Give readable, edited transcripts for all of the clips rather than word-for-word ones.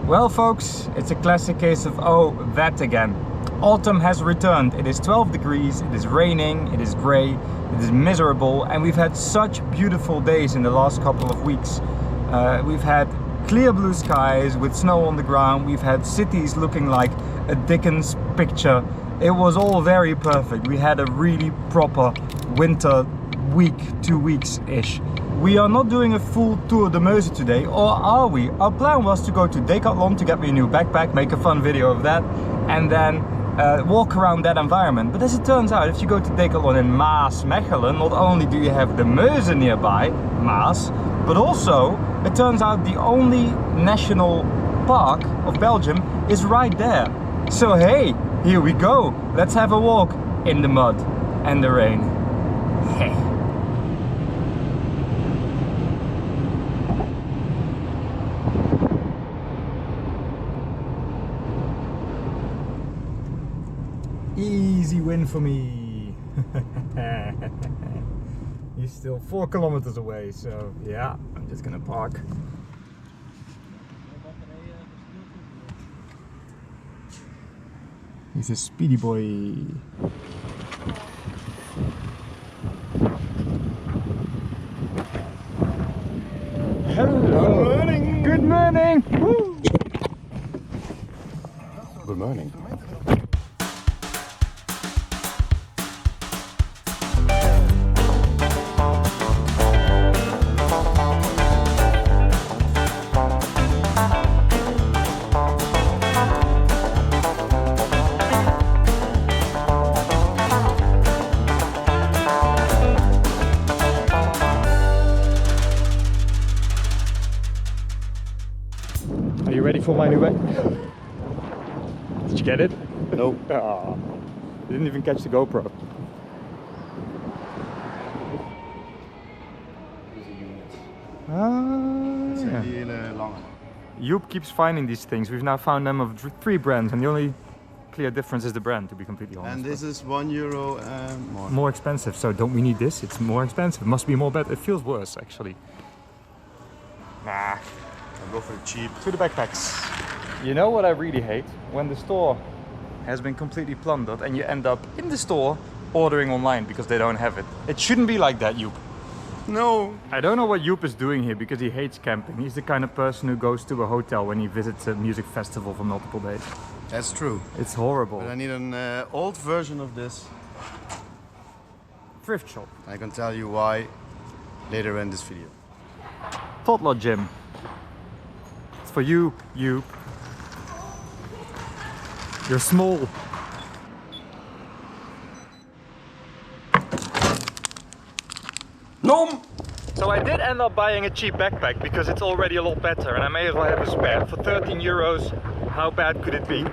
Well folks, it's a classic case of oh, that again. Autumn has returned. It is 12 degrees, it is raining, it is grey, it is miserable, and we've had such beautiful days in the last couple of weeks. We've had clear blue skies with snow on the ground, we've had cities looking like a Dickens picture. It was all very perfect. We had a really proper winter week, 2 weeks-ish. We are not doing a full tour de Meuse today, or are we? Our plan was to go to Decathlon to get me a new backpack, make a fun video of that, and then walk around that environment. But as it turns out, if you go to Decathlon in Maasmechelen, not only do you have the Meuse nearby, Maas, but also it turns out the only national park of Belgium is right there. So hey, here we go. Let's have a walk in the mud and the rain. Hey. Easy win for me. He's still 4 kilometers away, so yeah, I'm just gonna park. He's a speedy boy. Hello. Good morning. Good morning. Woo. Good morning. Are you ready for my new bag? Did you get it? No. Oh, you didn't even catch the GoPro. Joep keeps finding these things. We've now found them of 3 brands, and the only clear difference is the brand, to be completely honest. And this is €1 more. More expensive, so don't we need this? It's more expensive. It must be more better. It feels worse, actually. Nah. I'll go for the cheap. To the backpacks. You know what I really hate? When the store has been completely plundered and you end up in the store ordering online because they don't have it. It shouldn't be like that, Joep. No. I don't know what Joep is doing here because he hates camping. He's the kind of person who goes to a hotel when he visits a music festival for multiple days. That's true. It's horrible. But I need an old version of this. Thrift shop. I can tell you why later in this video. Toddler gym. It's for you, Joep. You're small. Nom! So I did end up buying a cheap backpack because it's already a lot better and I may as well have a spare. For 13 euros, how bad could it be?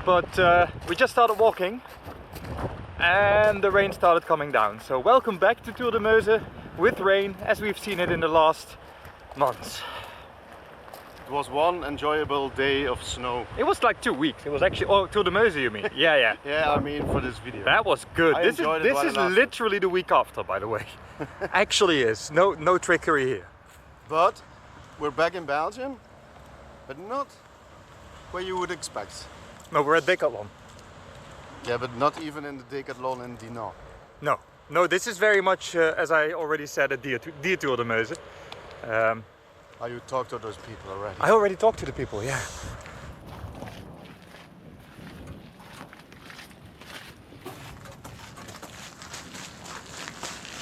But we just started walking and the rain started coming down. So welcome back to Tour de Meuse with rain as we've seen it in the last months. It was one enjoyable day of snow. It was like 2 weeks. It was actually, oh, Tour de Meuse you mean? Yeah. Yeah, I mean for this video. That was good. This is literally the week after, by the way. Actually is. No trickery here. But we're back in Belgium, but not where you would expect. No, we're at Decathlon. Yeah, but not even in the Decathlon in Dinant. No, this is very much, as I already said, a dear Tour de Meuse. You talked to those people already? I already talked to the people, yeah.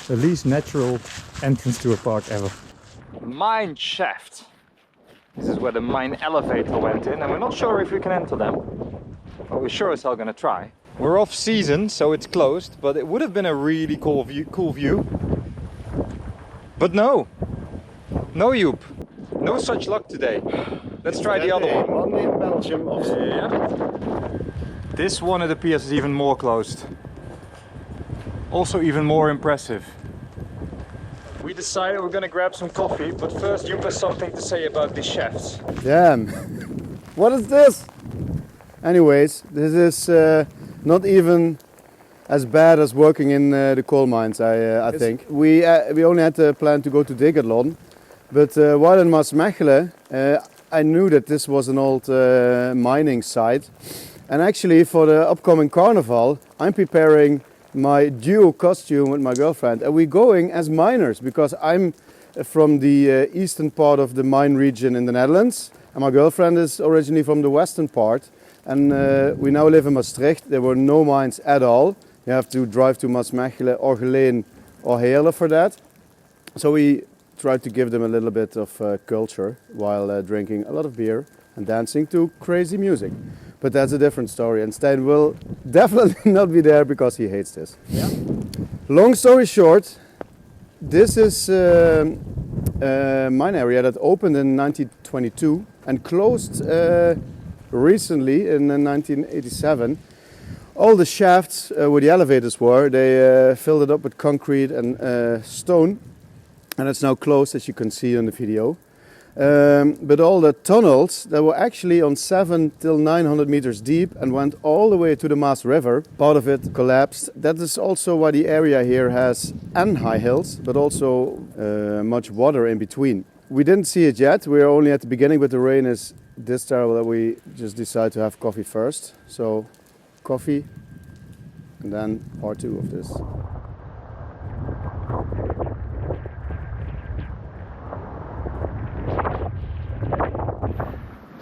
The least natural entrance to a park ever. Mine shaft. This is where the mine elevator went in, and we're not sure if we can enter them. But we're sure as hell gonna try. We're off season, so it's closed, but it would have been a really cool view. But no, Joep. No such luck today. Let's try the other one. One in Belgium of Yeah. This one, it appears, is even more closed. Also even more impressive. We decided we're gonna grab some coffee, but first Joep has something to say about these shafts. Damn. What is this? Anyways, this is not even as bad as working in the coal mines, I think. We only had the plan to go to Decathlon, but while in Maasmechelen, I knew that this was an old mining site. And actually for the upcoming carnival, I'm preparing my duo costume with my girlfriend. And we're going as miners because I'm from the eastern part of the mine region in the Netherlands. And my girlfriend is originally from the western part. And we now live in Maastricht. There were no mines at all. You have to drive to Maasmechelen or Geleen or Heerlen for that. So we tried to give them a little bit of culture while drinking a lot of beer and dancing to crazy music. But that's a different story, and Stijn will definitely not be there because he hates this. Yeah. Long story short, this is a mine area that opened in 1922 and closed recently in 1987. All the shafts where the elevators were, they filled it up with concrete and stone, and it's now closed, as you can see on the video. But all the tunnels that were actually on 7 till 900 meters deep and went all the way to the Maas River. Part of it collapsed. That is also why the area here has high hills, but also much water in between. We didn't see it yet. We're only at the beginning, but the rain is this terrible that we just decided to have coffee first. So coffee and then part 2 of this.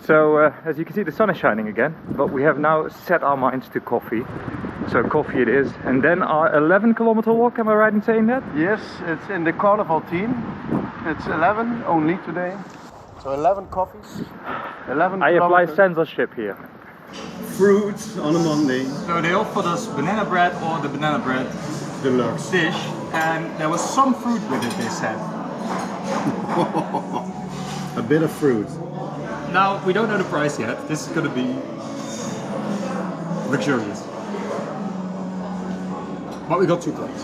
So as you can see, the sun is shining again, but we have now set our minds to coffee. So coffee it is, and then our 11-kilometer walk, am I right in saying that? Yes, it's in the carnival team. It's 11 only today. So 11 coffees, 11 I apply kilometers. censorship here. Fruits on a Monday. So they offered us banana bread or the banana bread Deluxe. dish, and there was some fruit with it, they said. A bit of fruit. Now, we don't know the price yet. This is going to be luxurious. But we got 2 plates.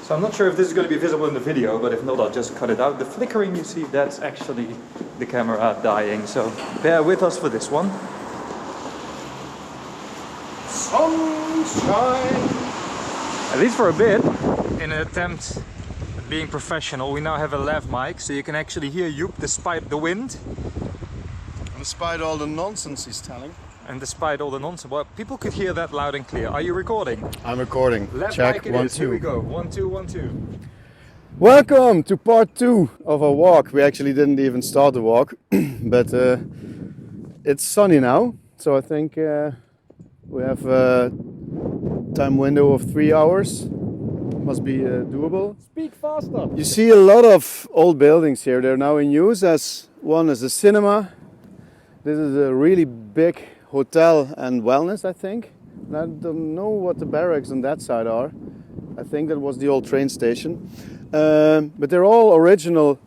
So I'm not sure if this is going to be visible in the video, but if not, I'll just cut it out. The flickering you see, that's actually the camera dying. So bear with us for this one. Sunshine! At least for a bit. In an attempt at being professional, we now have a lav mic, so you can actually hear Joep despite the wind. Despite all the nonsense he's telling. And despite all the nonsense, well, people could hear that loud and clear. Are you recording? I'm recording. Lav Check, mic it 1, is. 2. Here we go. 1, 2, 1, 2. Welcome to part 2 of our walk. We actually didn't even start the walk, but it's sunny now, so I think we have a time window of 3 hours. Must be doable. Speak faster. You see a lot of old buildings here. They're now in use. As one is a cinema. This is a really big hotel and wellness, I think. And I don't know what the barracks on that side are. I think that was the old train station. But they're all original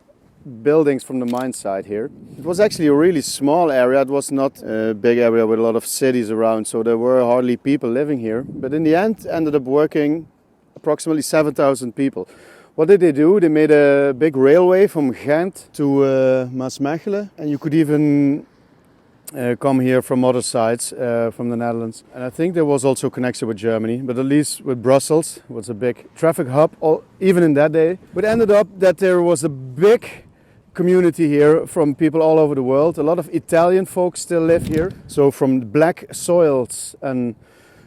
buildings from the mine site here. It was actually a really small area. It was not a big area with a lot of cities around, so there were hardly people living here. But in the end, ended up working approximately 7,000 people. What did they do? They made a big railway from Ghent to Maasmechelen, and you could even come here from other sides, from the Netherlands. And I think there was also a connection with Germany, but at least with Brussels. It was a big traffic hub, even in that day. But it ended up that there was a big community here from people all over the world. A lot of Italian folks still live here. So from black soils and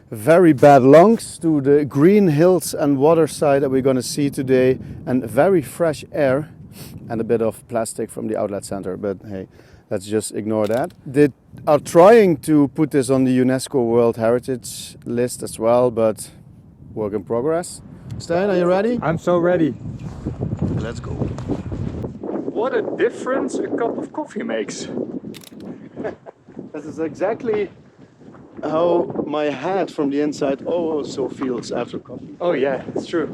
very bad lungs to the green hills and water side that we're going to see today, and very fresh air and a bit of plastic from the outlet center, but hey, let's just ignore that. They are trying to put this on the UNESCO World Heritage list as well, but work in progress. Stijn, are you ready? I'm so ready. Let's go. What a difference a cup of coffee makes. This is exactly how my head from the inside also feels after coffee. Oh yeah, it's true.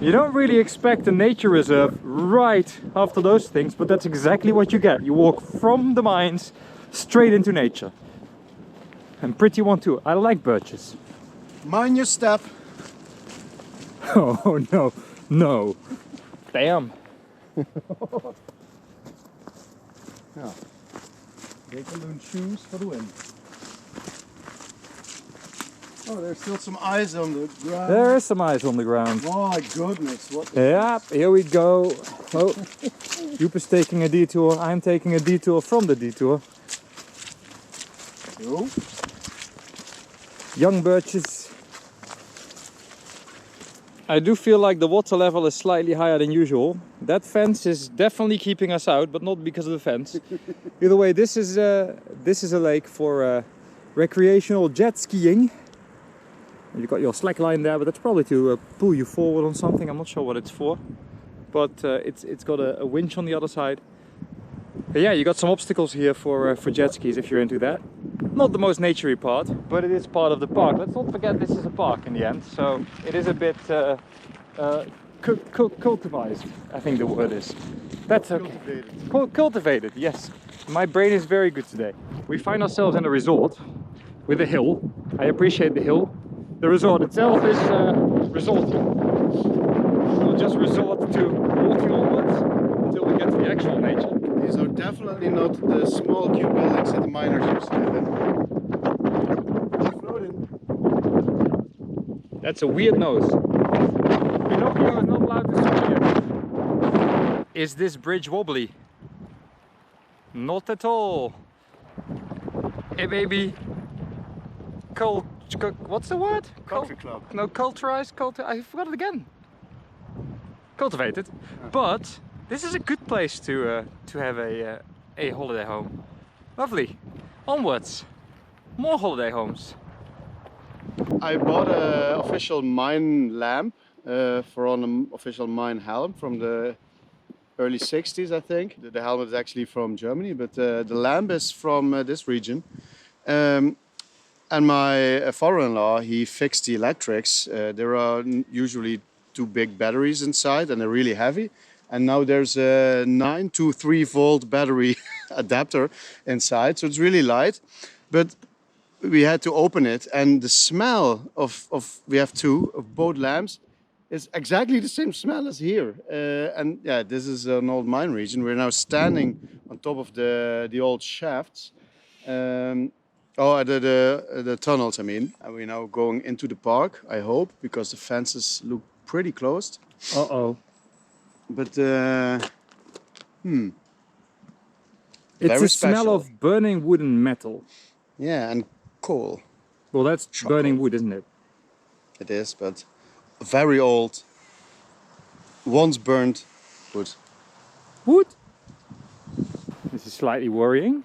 You don't really expect a nature reserve right after those things, but that's exactly what you get. You walk from the mines straight into nature. And pretty one too. I like birches. Mind your step. Oh no, no. Damn. Ja. Decathlon shoes for the win. Oh, there's still some ice on the ground. There is some ice on the ground. My goodness, what the... Yeah, here we go. Oh, Joep is taking a detour. I'm taking a detour from the detour. Oh. Young birches. I do feel like the water level is slightly higher than usual. That fence is definitely keeping us out, but not because of the fence. Either way, this is a lake for recreational jet skiing. You've got your slack line there, but that's probably to pull you forward on something. I'm not sure what it's for, but it's got a winch on the other side. But yeah, you got some obstacles here for jet skis if you're into that. Not the most naturey part, but it is part of the park. Let's not forget this is a park in the end, so it is a bit cultivized, I think the word is. That's okay. Cultivated. Cultivated, yes. My brain is very good today. We find ourselves in a resort with a hill. I appreciate the hill. The resort itself is resorting. We'll just resort to walking onwards until we get to the actual nature. These are definitely not the small cute buildings that the miners used to live in. Floating. That's a weird nose. Pinocchio is not allowed to swim yet. Is this bridge wobbly? Not at all. It may be what's the word? Country club. No, culturized, I forgot it again. Cultivated. Yeah. But this is a good place to have a holiday home. Lovely. Onwards. More holiday homes. I bought an official mine lamp for an official mine helm from the early 60s, I think. The helmet is actually from Germany, but the lamp is from this region. And my father-in-law, he fixed the electrics. There are usually two big batteries inside and they're really heavy. And now there's a 9 to 3 volt battery adapter inside, so it's really light. But we had to open it, and the smell of we have two of both lamps is exactly the same smell as here. And yeah, this is an old mine region. We're now standing on top of the old shafts. The tunnels, I mean. And we're now going into the park, I hope, because the fences look pretty closed. Uh-oh. But, It's a smell of burning wood and metal. Yeah, and coal. Well, that's Charcoal. burning wood, isn't it? It is, but very old, once burned wood. Wood? This is slightly worrying.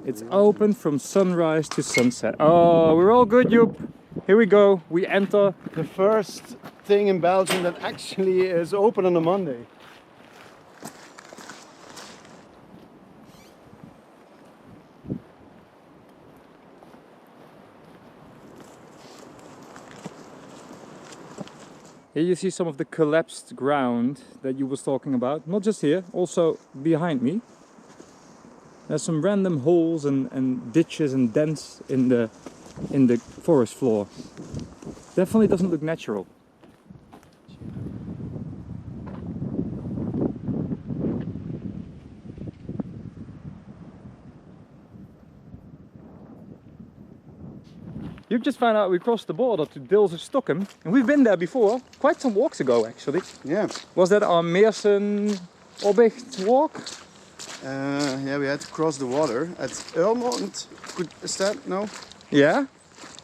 It's open from sunrise to sunset. Oh, we're all good, Joep. Here we go. We enter The first thing in Belgium that actually is open on a Monday. Here you see some of the collapsed ground that you was talking about. Not just here, also behind me. There's some random holes and ditches and dents in the forest floor. Definitely doesn't look natural. You've just found out we crossed the border to Stockholm, and we've been there before, quite some walks ago actually. Yeah. Was that our Meuse walk? Yeah, we had to cross the water at Elmond. Is that no? Yeah,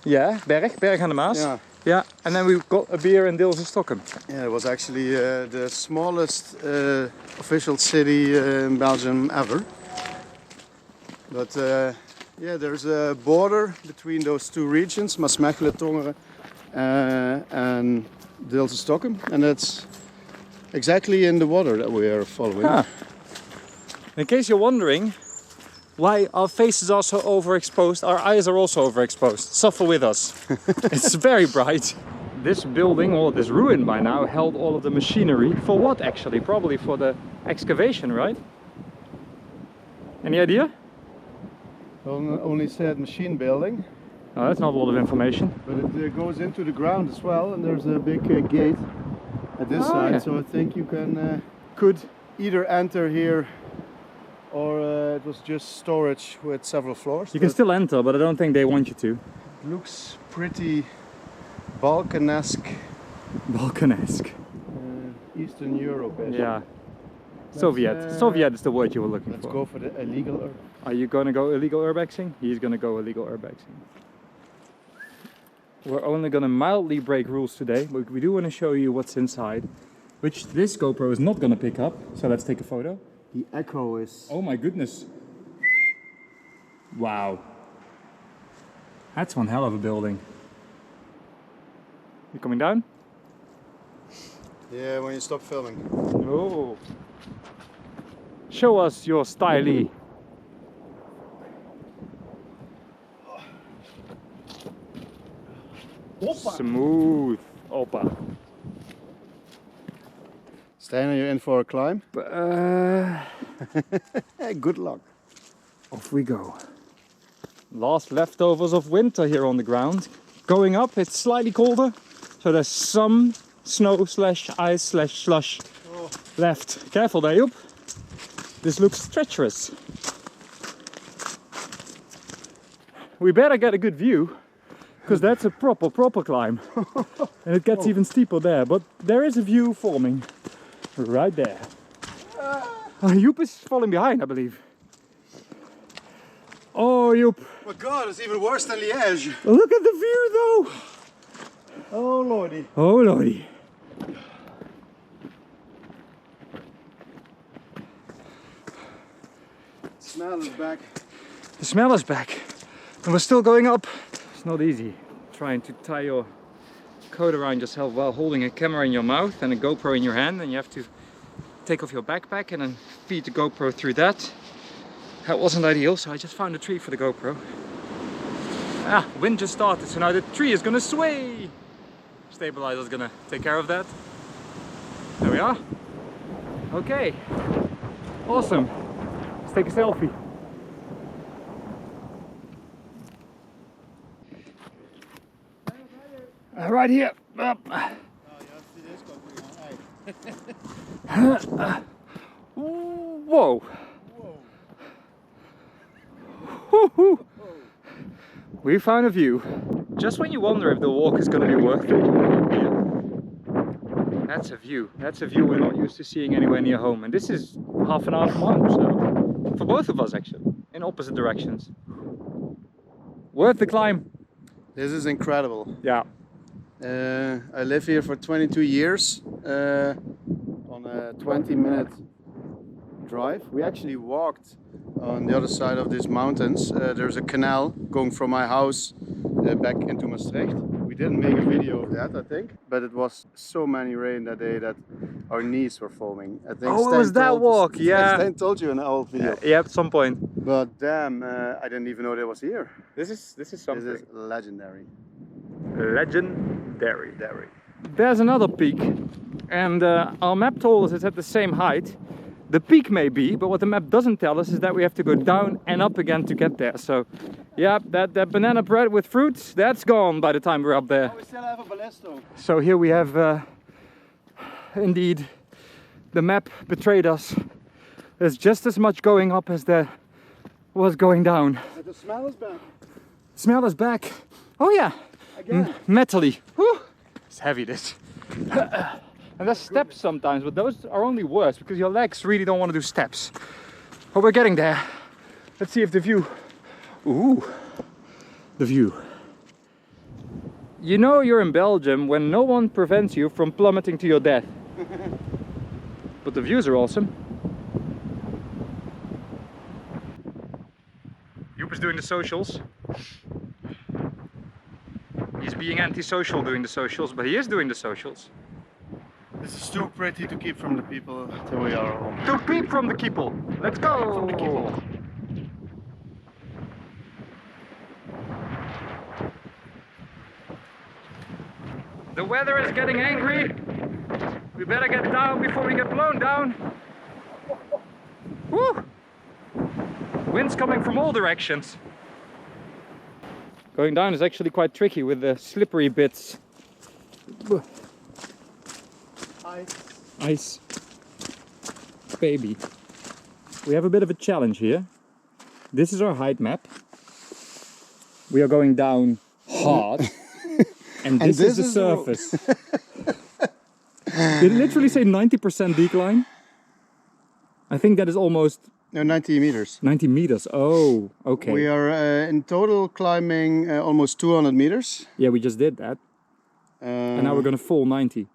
yeah, Berg aan de Maas. Yeah. Yeah, and then we got a beer in Stockholm. Yeah, it was actually the smallest official city in Belgium ever. But yeah, there's a border between those two regions, Maasmechelen, Tongeren, and Stockholm, and that's exactly in the water that we are following. Ah. In case you're wondering why our faces are so overexposed, our eyes are also overexposed. Suffer with us. It's very bright. This building, or this ruin by now, held all of the machinery. For what actually? Probably for the excavation, right? Any idea? Only said machine building. Oh, that's not a lot of information. But it goes into the ground as well, and there's a big gate at this side, yeah. So I think you could either enter here, or it was just storage with several floors. You can still enter, but I don't think they want you to. looks pretty Balkanesque. Balkanesque. Eastern Europe. Yeah. Soviet is the word you were looking Let's for. go for the illegal urbex. Are you gonna go illegal urbexing? He's gonna go illegal urbexing. We're only gonna mildly break rules today, but we do want to show you what's inside, which this GoPro is not gonna pick up. So let's take a photo. The echo is... Oh my goodness. Wow. That's one hell of a building. You coming down? Yeah, when you stop filming. Oh. Show us your stylee. Smooth. Opa. Stijn, are you in for a climb? Good luck. Off we go. Last leftovers of winter here on the ground. Going up, it's slightly colder, so there's some snow slash ice slash slush left. Careful there, Joep. This looks treacherous. We better get a good view, because that's a proper climb. And it gets even steeper there, but there is a view forming right there. Joep is falling behind, I believe. Oh, Joep. Oh my god, it's even worse than Liège. Look at the view though. Oh lordy. Oh lordy. The smell is back. The smell is back. And we're still going up. It's not easy trying to tie your coat around yourself while holding a camera in your mouth and a GoPro in your hand, and you have to take off your backpack and then feed the GoPro through that. That wasn't ideal, so I just found a tree for the GoPro. Ah, wind just started, so now the tree is gonna sway. Stabilizer's gonna take care of that. There we are. Okay, awesome. Let's take a selfie. Right here. Up. Whoa. Woo-hoo. We found a view. Just when you wonder if the walk is going to be worth it. That's a view. That's a view we're not used to seeing anywhere near home. And this is half an hour from home, so for both of us actually, in opposite directions. Worth the climb. This is incredible. Yeah. I live here for 22 years on a 20-minute drive. We actually walked on the other side of these mountains. There's a canal going from my house back into Maastricht. We didn't make a video of that, I think, but it was so many rain that day that our knees were foaming. I think Oh, it was that walk, yeah. Stijn told you in an old video. Yeah, at some point. But damn, I didn't even know that was here. This is something. This is legendary. Legendary. There's another peak, and our map told us it's at the same height. The peak may be, but what the map doesn't tell us is that we have to go down and up again to get there. So, yeah, that banana bread with fruits, that's gone by the time we're up there. Oh, we still have a ballisto. So here we have, indeed, the map betrayed us. There's just as much going up as there was going down. But the smell is back. Smell is back. Oh yeah. Again. Metally. Whew. It's heavy, this. And there's steps sometimes, but those are only worse because your legs really don't want to do steps. But we're getting there. Let's see if the view... Ooh, the view. You know you're in Belgium when no one prevents you from plummeting to your death. But the views are awesome. Joep is doing the socials. He's being antisocial doing the socials, but he is doing the socials. This is too pretty to keep from the people till we are home. To peep from the people. Let's go! From the people. The weather is getting angry. We better get down before we get blown down. Woo! Wind's coming from all directions. Going down is actually quite tricky with the slippery bits. Ice. Baby. We have a bit of a challenge here. This is our height map. We are going down hard. And this is the surface. Did it literally say 90% decline? I think that is almost... No, 90 meters. 90 meters, oh, okay. We are in total climbing almost 200 meters. Yeah, we just did that. And now we're going to fall 90.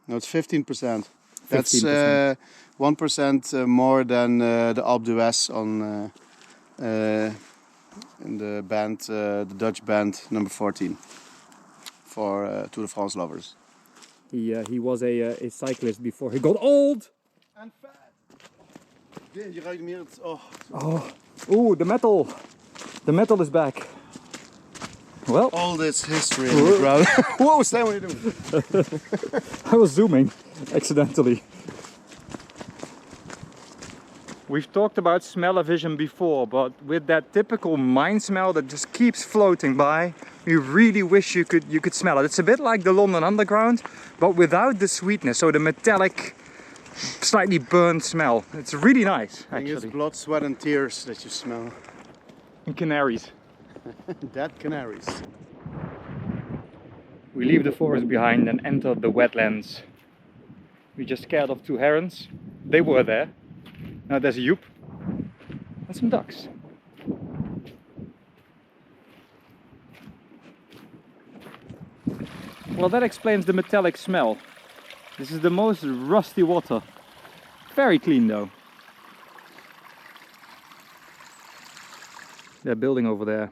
No, it's 15%. That's 1% more than the Alpe d'Huez on in the band, the Dutch band number 14 for Tour de France lovers. He was a cyclist before he got old and fat. Je ruikt meer het. Oh, the metal! The metal is back. Well, all this history in the ground. Whoa, Stan, what are you doing? I was zooming accidentally. We've talked about smell-o-vision before, but with that typical mine smell that just keeps floating by, you really wish you could smell it. It's a bit like the London Underground, but without the sweetness, so the metallic, slightly burnt smell. It's really nice, actually. It's blood, sweat and tears that you smell. And canaries. Dead canaries. We leave the forest behind and enter the wetlands. We just scared off 2 herons. They were there. Now there's a yoop and some ducks. Well, that explains the metallic smell. This is the most rusty water. Very clean though. That building over there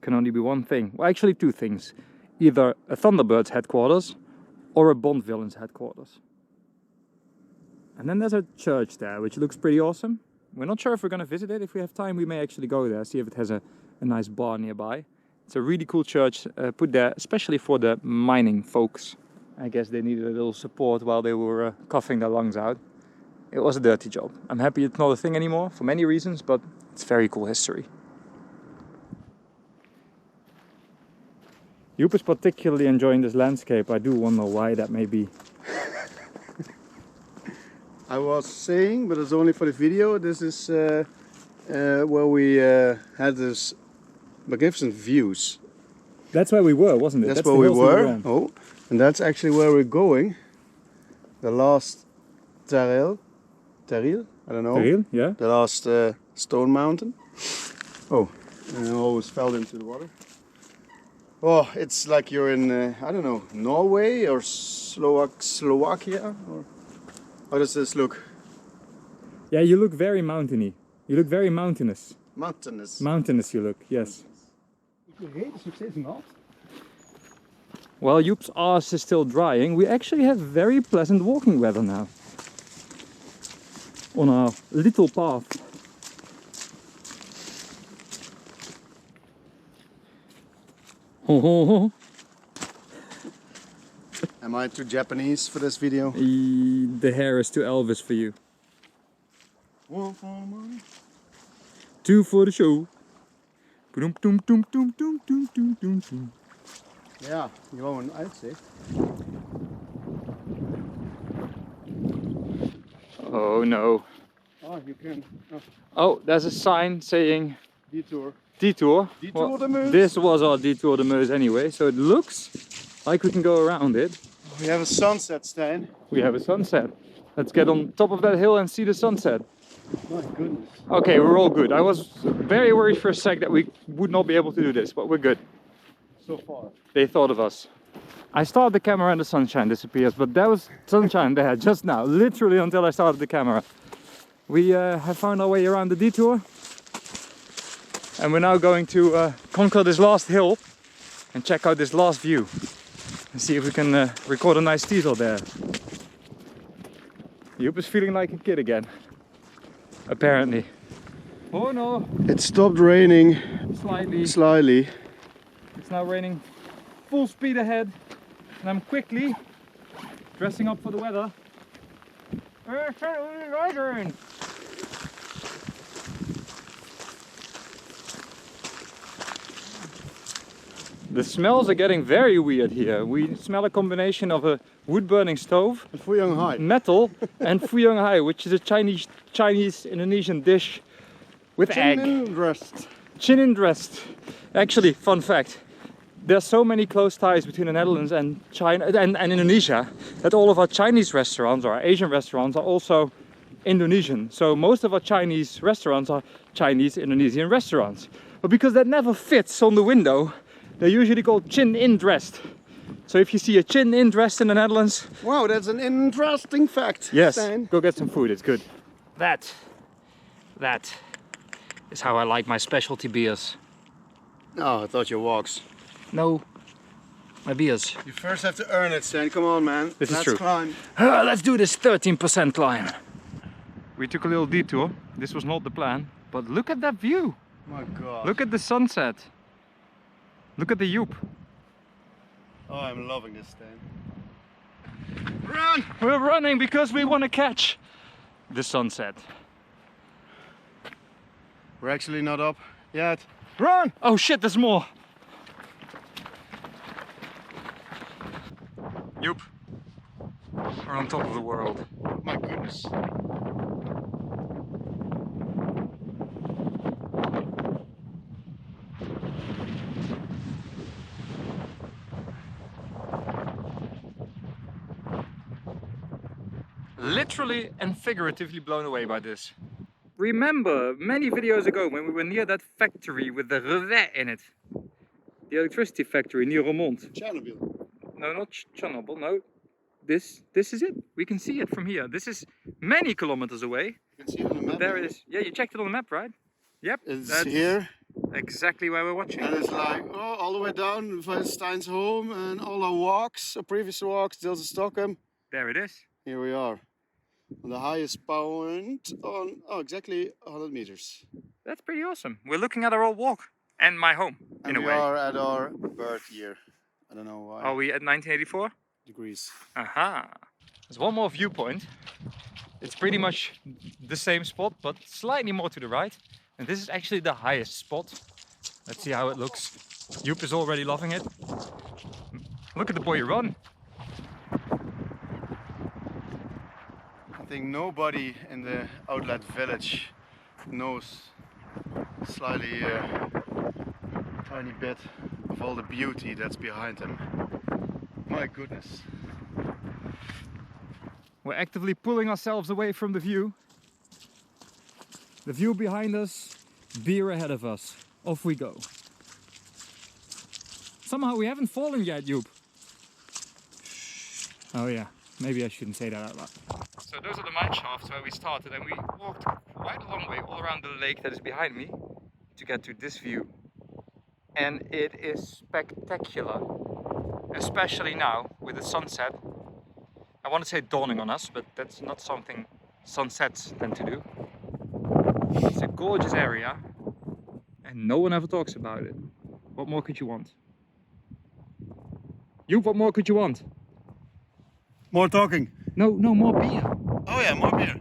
can only be one thing. Well, actually 2 things. Either a Thunderbird's headquarters or a Bond villain's headquarters. And then there's a church there, which looks pretty awesome. We're not sure if we're going to visit it. If we have time, we may actually go there, see if it has a nice bar nearby. It's a really cool church put there, especially for the mining folks. I guess they needed a little support while they were coughing their lungs out. It was a dirty job. I'm happy it's not a thing anymore, for many reasons, but it's very cool history. Joep is particularly enjoying this landscape. I do wonder why that may be. I was saying, but it's only for the video, this is where we had this magnificent views. That's where we were, wasn't it? That's where we were. Oh, and that's actually where we're going. The last Taril, I don't know. Taril, yeah. The last stone mountain. Oh, and I almost fell into the water. Oh, it's like you're in, I don't know, Norway or Slovakia? Or how does this look? Yeah, you look very mountainy. You look very mountainous. Mountainous. Mountainous you look, yes. Well, Joep's arse is still drying. We actually have very pleasant walking weather now. On our little path. Ho ho ho. Am I too Japanese for this video? The hair is too Elvis for you. 1 for the money. 2 for the show. Ja, gewoon uitzicht. Oh no. Oh, you can. Oh, there's a sign saying Detour. detour. Detour de Meuse. This was our detour de Meuse anyway, so it looks like we can go around it. We have a sunset, Stijn. We have a sunset. Let's get on top of that hill and see the sunset. My goodness. Okay, we're all good. I was very worried for a sec that we would not be able to do this, but we're good. So far. They thought of us. I started the camera and the sunshine disappears, but there was sunshine there just now, literally until I started the camera. We have found our way around the detour. And we're now going to conquer this last hill and check out this last view. And see if we can record a nice teaser there. Joep is feeling like a kid again. Apparently. Oh no! It stopped raining Slightly. It's now raining full speed ahead. And I'm quickly dressing up for the weather. The smells are getting very weird here. We smell a combination of a wood-burning stove, Fuyang Hai. metal, and Fuyang Hai, which is a Chinese Indonesian dish with egg. Breast. Chin in dressed. Actually, fun fact. There are so many close ties between the Netherlands and China and Indonesia that all of our Chinese restaurants or our Asian restaurants are also Indonesian. So most of our Chinese restaurants are Chinese Indonesian restaurants. But because that never fits on the window, they're usually called chin in dressed. So if you see a chin in dressed in the Netherlands... Wow, that's an interesting fact. Yes, Stijn. go get some food, it's good. That is how I like my specialty beers. Oh, I thought your walks. No, my beers. You first have to earn it, Stijn. Come on, man. This is Let's true. climb. Let's do this 13% climb. We took a little detour. This was not the plan, but look at that view. My God. Look at the sunset. Look at the Joep. Oh, I'm loving this, Stijn. Run! We're running because we want to catch the sunset. We're actually not up yet. Run! Oh shit, there's more. Joep. We're on top of the world. My goodness. Literally and figuratively blown away by this. Remember many videos ago when we were near that factory with the relais in it. The electricity factory near Roermond. Chernobyl. No, not Chernobyl, no. This is it. We can see it from here. This is many kilometers away. You can see it on the map. There it is. Yeah, you checked it on the map, right? Yep. It's that's here. exactly where we're watching. And it's like, oh, all the way down by Stijn's home and all our walks, our previous walks, till to Stockholm. There it is. Here we are. On the highest point on, exactly 100 meters. That's pretty awesome. We're looking at our old walk and my home, And in a we way. are at our birth year. I don't know why. Are we at 1984? Degrees. Aha! There's one more viewpoint. It's pretty much the same spot, but slightly more to the right. And this is actually the highest spot. Let's see how it looks. Joep is already loving it. Look at the boy run. I think nobody in the outlet village knows slightly tiny bit of all the beauty that's behind them. My goodness. We're actively pulling ourselves away from the view. The view behind us, beer ahead of us. Off we go. Somehow we haven't fallen yet, Joep. Oh yeah, maybe I shouldn't say that out loud. So those are the mine shafts where we started, and we walked quite a long way all around the lake that is behind me to get to this view. And it is spectacular, especially now with the sunset. I want to say dawning on us, but that's not something sunsets tend to do. It's a gorgeous area and no one ever talks about it. What more could you want? Joep, what more could you want? More talking. No, more beer. Oh yeah, more beer.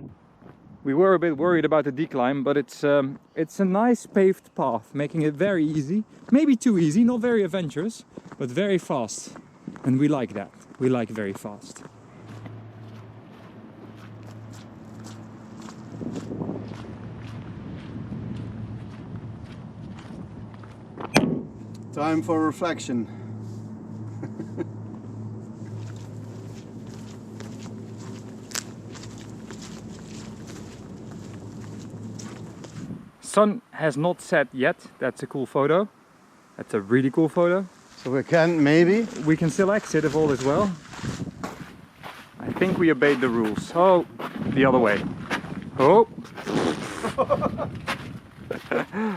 We were a bit worried about the decline, but it's a nice paved path, making it very easy. Maybe too easy, not very adventurous, but very fast. And we like that. We like very fast. Time for reflection. Sun has not set yet. That's a cool photo. That's a really cool photo. So we can maybe. We can still exit if all is well. I think we obeyed the rules. Oh, the other way. Oh!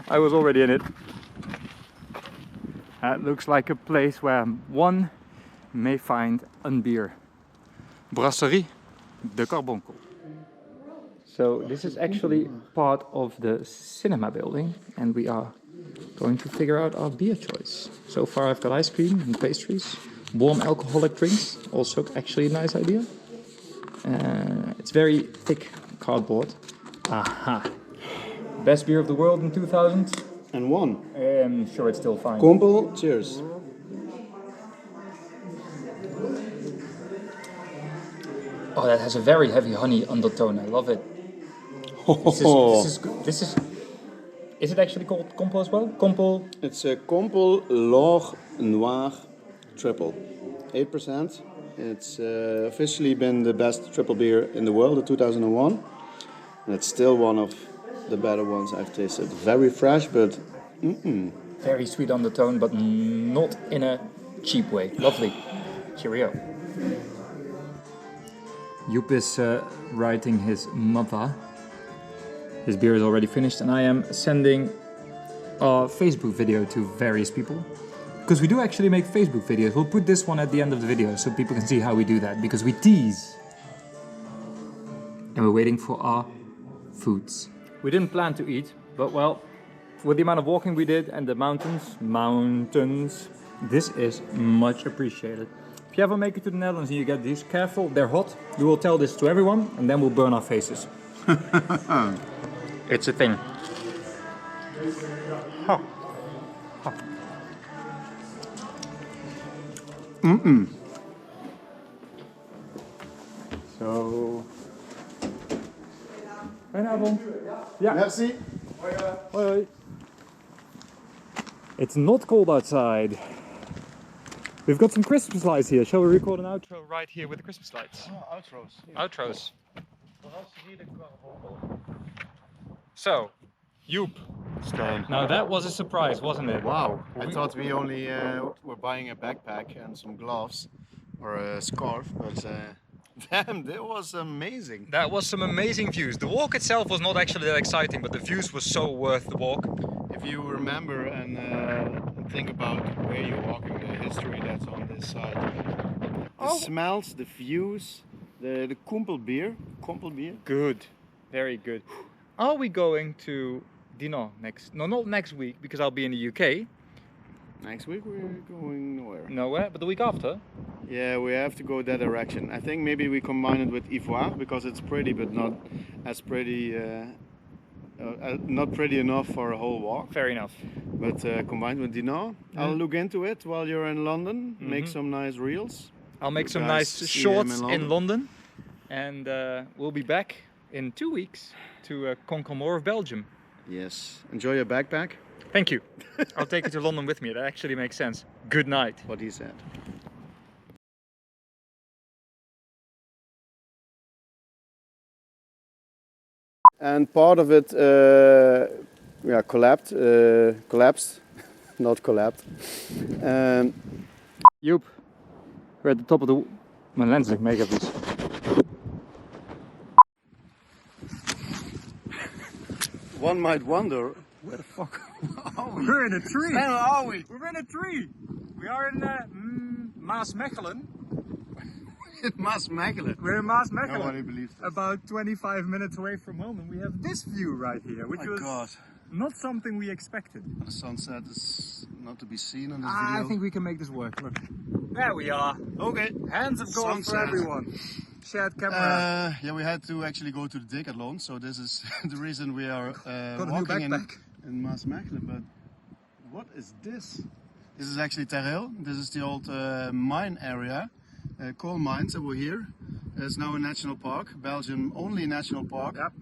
I was already in it. That looks like a place where one may find a beer. Brasserie de Carboncle. So this is actually part of the cinema building, and we are going to figure out our beer choice. So far I've got ice cream and pastries, warm alcoholic drinks, also actually a nice idea. It's very thick cardboard. Aha! Best beer of the world in 2000? And one. I'm sure it's still fine. Kompel, cheers. Oh, that has a very heavy honey undertone. I love it. This is good. Is it actually called Compo as well? Compo? It's a Compo L'Or Noir triple. 8%. It's officially been the best triple beer in the world in 2001. And it's still one of the better ones I've tasted. Very fresh, but Very sweet on the tone, but not in a cheap way. Lovely. Cheerio. Joep is writing his mother. His beer is already finished, and I am sending a Facebook video to various people. Because we do actually make Facebook videos. We'll put this one at the end of the video so people can see how we do that. Because we tease. And we're waiting for our foods. We didn't plan to eat, but well, with the amount of walking we did and the mountains, this is much appreciated. If you ever make it to the Netherlands and you get these, careful, they're hot. We will tell this to everyone and then we'll burn our faces. It's a thing. Huh. Huh. So... Goedenavond. Ja. merci. Hoi hoi. It's not cold outside. We've got some Christmas lights here. Shall we record an outro right here with the Christmas lights? Oh, outros. Outros. So, Joep. Now that was a surprise, wasn't it? Wow, I thought we only were buying a backpack and some gloves or a scarf, but damn, that was amazing. That was some amazing views. The walk itself was not actually that exciting, but the views were so worth the walk. If you remember and think about where you're walking, the history that's on this side, the smells, the views, the Kumpel beer. Good, very good. Are we going to Dinan next? No, not next week because I'll be in the UK. Next week we're going nowhere. Nowhere, but the week after. Yeah, we have to go that direction. I think maybe we combine it with Ivoire because it's pretty, but not as pretty. Not pretty enough for a whole walk. Fair enough. But combined with Dinan, I'll look into it while you're in London. Make some nice reels. I'll make some nice shorts in London, and we'll be back in 2 weeks to conquer more of Belgium. Yes. Enjoy your backpack. Thank you. I'll take you to London with me. That actually makes sense. Good night. What he said. And part of it, collapsed, not collapsed. Joep, we're at the top of the... Mijn lens ligt mega vies. One might wonder, where the fuck are we? We're in a tree. Where are we? We're in a tree. We are in Maasmechelen. In Maasmechelen. We're in Maasmechelen. Nobody believes this. About 25 minutes away from home, and we have this view right here, which was not something we expected. The sunset is not to be seen on this video. I think we can make this work. Look. There we are. Okay. Hands of God for everyone. Shared camera. Yeah, we had to actually go to the Decathlon, so this is the reason we are Got a new walking in backpack. Maasmechelen. But what is this? This is actually Terreel. This is the old mine area. Coal mines over here. It's now a national park, Belgium only national park. Yep.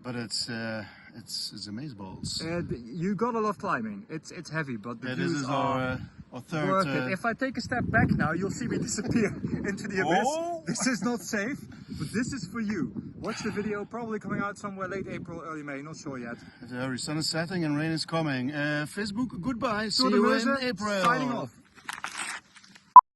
But it's amazeballs. You gotta love climbing. It's heavy, but the views this is are our third. worth it. If I take a step back now, you'll see me disappear into the abyss. Oh. This is not safe, but this is for you. Watch the video, probably coming out somewhere late April, early May, not sure yet. The sun is setting and rain is coming. Facebook, goodbye. See you Tourdemeuse, in April. signing off.